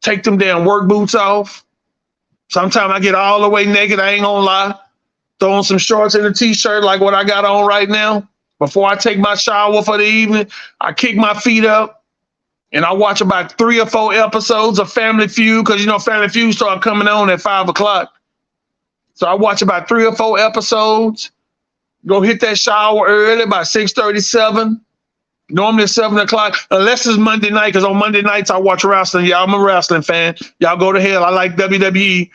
Take them damn work boots off. Sometimes I get all the way naked, I ain't gonna lie. Throw on some shorts and a t-shirt like what I got on right now. Before I take my shower for the evening, I kick my feet up and I watch about 3 or 4 episodes of Family Feud, because you know Family Feud start coming on at 5 o'clock. So I watch about 3 or 4 episodes, go hit that shower early, about 6:37. Normally it's 7 o'clock, unless it's Monday night, because on Monday nights I watch wrestling. Y'all, I'm a wrestling fan. Y'all go to hell. I like WWE.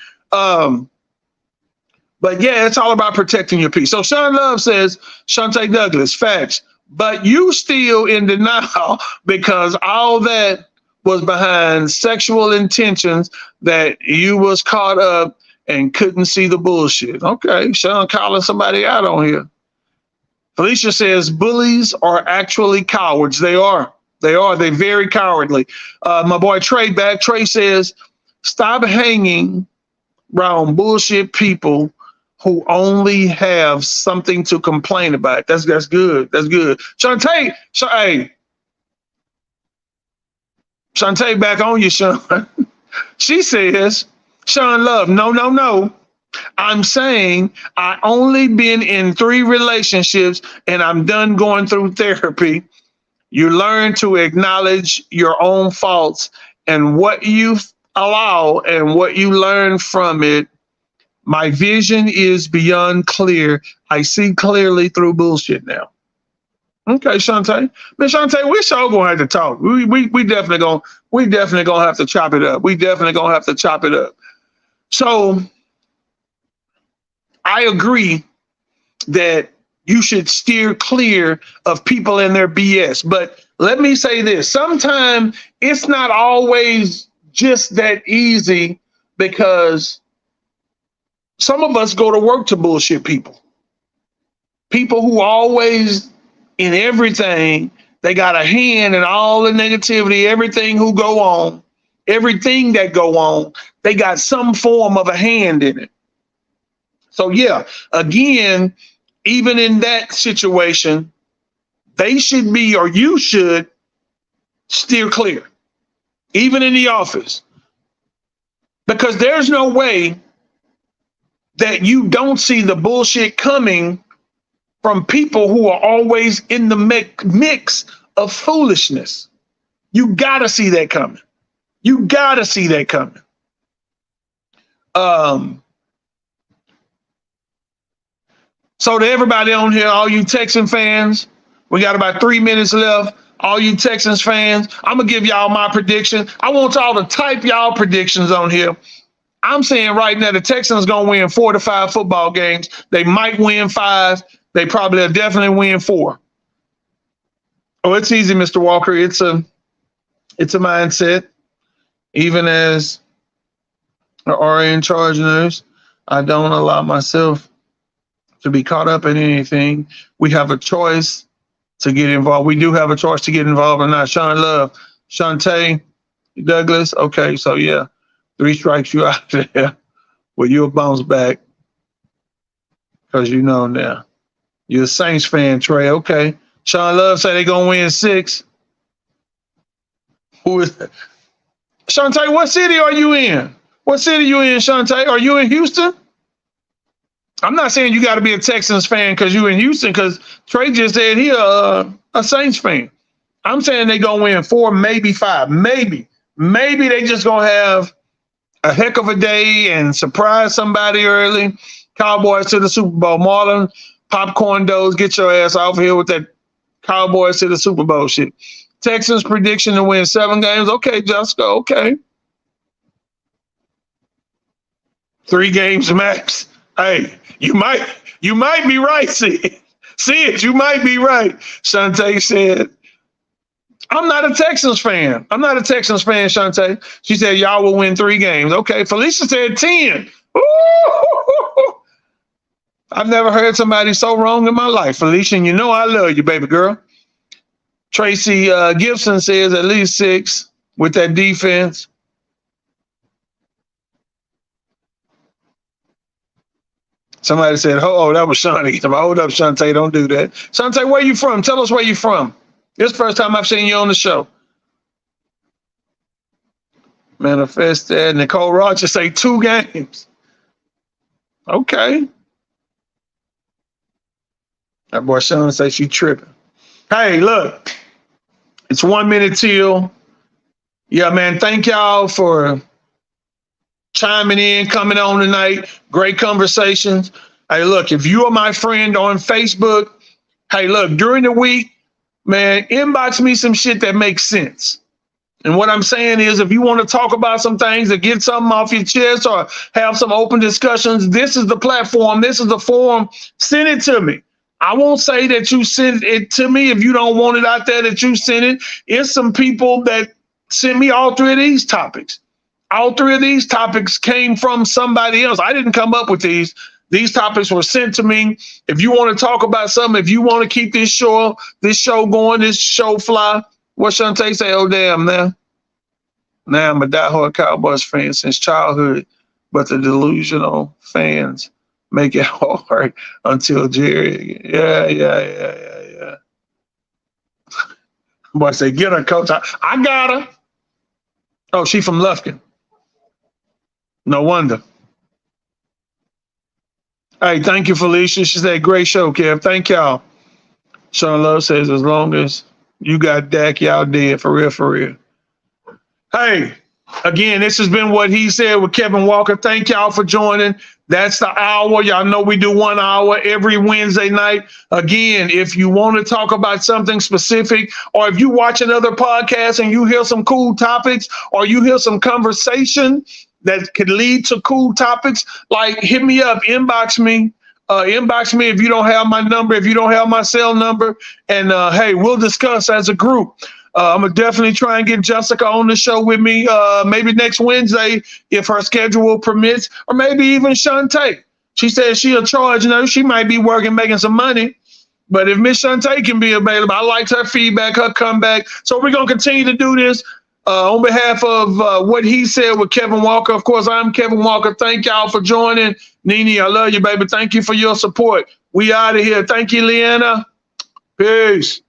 But yeah, it's all about protecting your peace. So Sean Love says, Shantae Douglas, facts. But you still in denial because all that was behind sexual intentions, that you was caught up and couldn't see the bullshit. Okay, Sean calling somebody out on here. Felicia says bullies are actually cowards. They are. They're very cowardly. My boy Trey back. Trey says, stop hanging around bullshit people who only have something to complain about. That's good. That's good. Shantae, hey, Shantae, back on you, Sean. She says, Sean Love, no. I'm saying I only been in 3 relationships and I'm done going through therapy. You learn to acknowledge your own faults and what you allow and what you learn from it. My vision is beyond clear. I see clearly through bullshit now. Okay, Shantae. Miss Shantae, we sure gonna have to talk. We definitely gonna have to chop it up. We definitely gonna have to chop it up. So I agree that you should steer clear of people and their BS. But let me say this. Sometimes it's not always just that easy, because some of us go to work to bullshit people. People who always in everything, they got a hand in all the negativity, everything who go on, everything that go on, they got some form of a hand in it. So yeah, again, even in that situation, they should be, or you should steer clear, even in the office, because there's no way that you don't see the bullshit coming from people who are always in the mix of foolishness. You gotta see that coming. You gotta see that coming. So to everybody on here, all you Texan fans, we got about 3 minutes left. All you Texans fans, I'm gonna give y'all my prediction. I want y'all to type y'all predictions on here. I'm saying right now the Texans gonna win 4 to 5 football games. They might win 5. They probably definitely win 4. Oh, it's easy, Mr. Walker. It's a mindset. Even as an RA in charge nurse, I don't allow myself to be caught up in anything. We have a choice to get involved. We do have a choice to get involved or not. Sean Love, Shantae Douglas. Okay, so yeah, 3 strikes you out there. Well, you'll bounce back because you know now. You're a Saints fan, Trey. Okay. Sean Love say they're going to win 6. Who is that? Shantae, what city are you in? What city you in, Shantae? Are you in Houston? I'm not saying you got to be a Texans fan because you're in Houston, because Trey just said he a Saints fan. I'm saying they're going to win 4, maybe 5. Maybe they just going to have a heck of a day and surprise somebody early. Cowboys to the Super Bowl. Marlon, popcorn does, get your ass off here with that Cowboys to the Super Bowl shit. Texans prediction to win 7 games. Okay, Jessica, okay. 3 games max. Hey, you might be right, see it, you might be right. Shantae said, I'm not a Texans fan. Shantae. She said, y'all will win 3 games. Okay, Felicia said 10. Ooh. I've never heard somebody so wrong in my life, Felicia, and you know I love you, baby girl. Tracy Gibson says at least 6. with that defense. Somebody said, oh, that was Shantae. Hold up, Shantae, don't do that. Shantae, where you from? Tell us where you from. This is the first time I've seen you on the show. Manifest that. Nicole Rogers say 2 games. Okay. That boy Sean say she tripping. Hey, look, it's 1 minute till. Yeah, man, thank y'all for chiming in, coming on tonight. Great conversations. Hey, look, if you are my friend on Facebook, hey, look, during the week, man, inbox me some shit that makes sense. And what I'm saying is, if you want to talk about some things or get something off your chest or have some open discussions, this is the platform. This is the forum. Send it to me. I won't say that you send it to me if you don't want it out there that you send it. It's some people that sent me all 3 of these topics. All 3 of these topics came from somebody else. I didn't come up with these. These topics were sent to me. If you want to talk about something, if you want to keep this show going, this show fly, what Shantae say? Oh, damn, now I'm a diehard Cowboys fan since childhood, but the delusional fans make it hard until Jerry. Yeah. Boy, say, get her, coach. I got her. Oh, she from Lufkin. No wonder. Hey, thank you, Felicia. She said, great show, Kev. Thank y'all. Sean Love says, as long as you got Dak, y'all dead. For real, for real. Hey, again, this has been What He Said with Kevin Walker. Thank y'all for joining. That's the hour. Y'all know we do 1 hour every Wednesday night. Again, if you want to talk about something specific, or if you watch another podcast and you hear some cool topics, or you hear some conversation that could lead to cool topics, like hit me up, inbox me. Inbox me if you don't have my number, if you don't have my cell number, and hey, we'll discuss as a group. I'm gonna definitely try and get Jessica on the show with me, maybe next Wednesday if her schedule permits, or maybe even Shantae. She says she'll charge. She might be working, making some money, but if Miss Shantae can be available, I liked her feedback, her comeback. So we're gonna continue to do this. On behalf of What He Said with Kevin Walker, of course, I'm Kevin Walker. Thank y'all for joining. Nene, I love you, baby. Thank you for your support. We out of here. Thank you, Leanna. Peace.